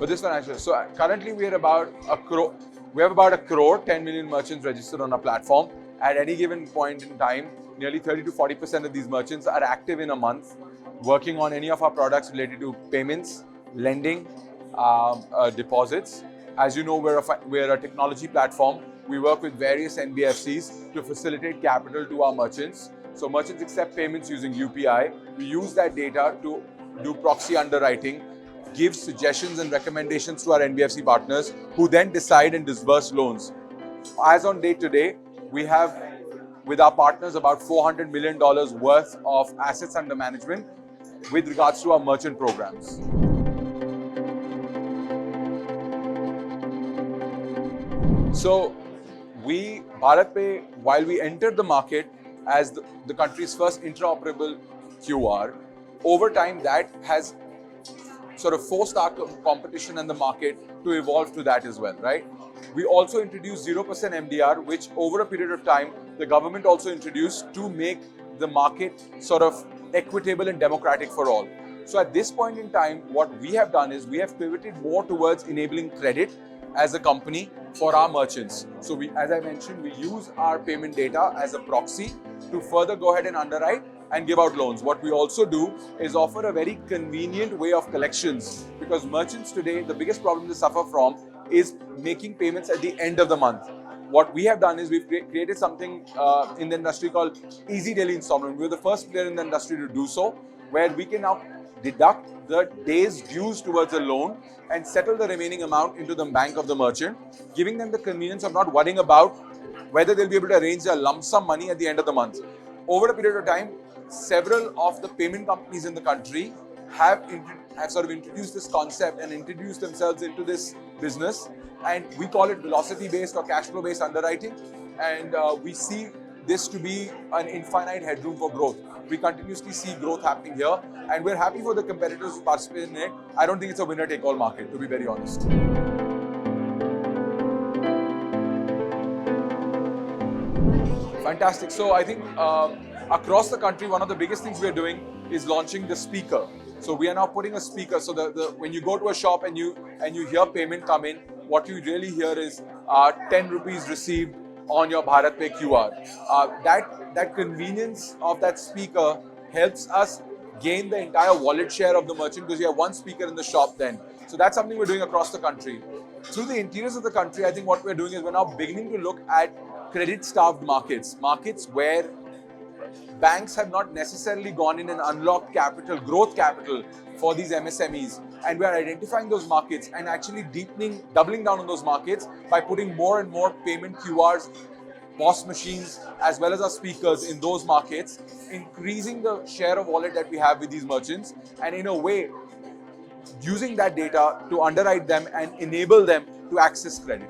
For this financial, so currently we are about a crore. We have about a crore, 10 million merchants registered on our platform. At any given point in time, nearly 30 to 40% of these merchants are active in a month, working on any of our products related to payments, lending, deposits. As you know, we're a technology platform. We work with various NBFCs to facilitate capital to our merchants. So merchants accept payments using UPI. We use that data to do proxy underwriting, give suggestions and recommendations to our NBFC partners, who then decide and disburse loans. As on date today, we have with our partners about $400 million worth of assets under management with regards to our merchant programs. So BharatPe, while we entered the market as the country's first interoperable QR, over time that has sort of forced our competition and the market to evolve to that as well, right? We also introduced 0% MDR, which over a period of time, the government also introduced to make the market sort of equitable and democratic for all. So at this point in time, what we have done is we have pivoted more towards enabling credit as a company for our merchants. So as I mentioned, we use our payment data as a proxy to further go ahead and underwrite and give out loans. What we also do is offer a very convenient way of collections, because merchants today, the biggest problem they suffer from is making payments at the end of the month. What we have done is we've created something in the industry called Easy Daily Installment. We're the first player in the industry to do so, where we can now deduct the day's dues towards a loan and settle the remaining amount into the bank of the merchant, giving them the convenience of not worrying about whether they'll be able to arrange their lump sum money at the end of the month. Over a period of time, several of the payment companies in the country have sort of introduced this concept and introduced themselves into this business, and we call it velocity-based or cash flow-based underwriting, and we see this to be an infinite headroom for growth. We continuously see growth happening here, and we're happy for the competitors who participate in it. I don't think it's a winner-take-all market, to be very honest. Fantastic. So I think across the country, one of the biggest things we're doing is launching the speaker. So we are now putting a speaker. So when you go to a shop and you hear payment come in, what you really hear is 10 rupees received on your BharatPe QR. That convenience of that speaker helps us gain the entire wallet share of the merchant, because you have one speaker in the shop then. So that's something we're doing across the country. Through the interiors of the country, I think what we're doing is we're now beginning to look at credit-starved markets where banks have not necessarily gone in and unlocked capital, growth capital for these MSMEs. And we are identifying those markets and actually doubling down on those markets by putting more and more payment QRs, POS machines, as well as our speakers in those markets, increasing the share of wallet that we have with these merchants, and in a way, using that data to underwrite them and enable them to access credit.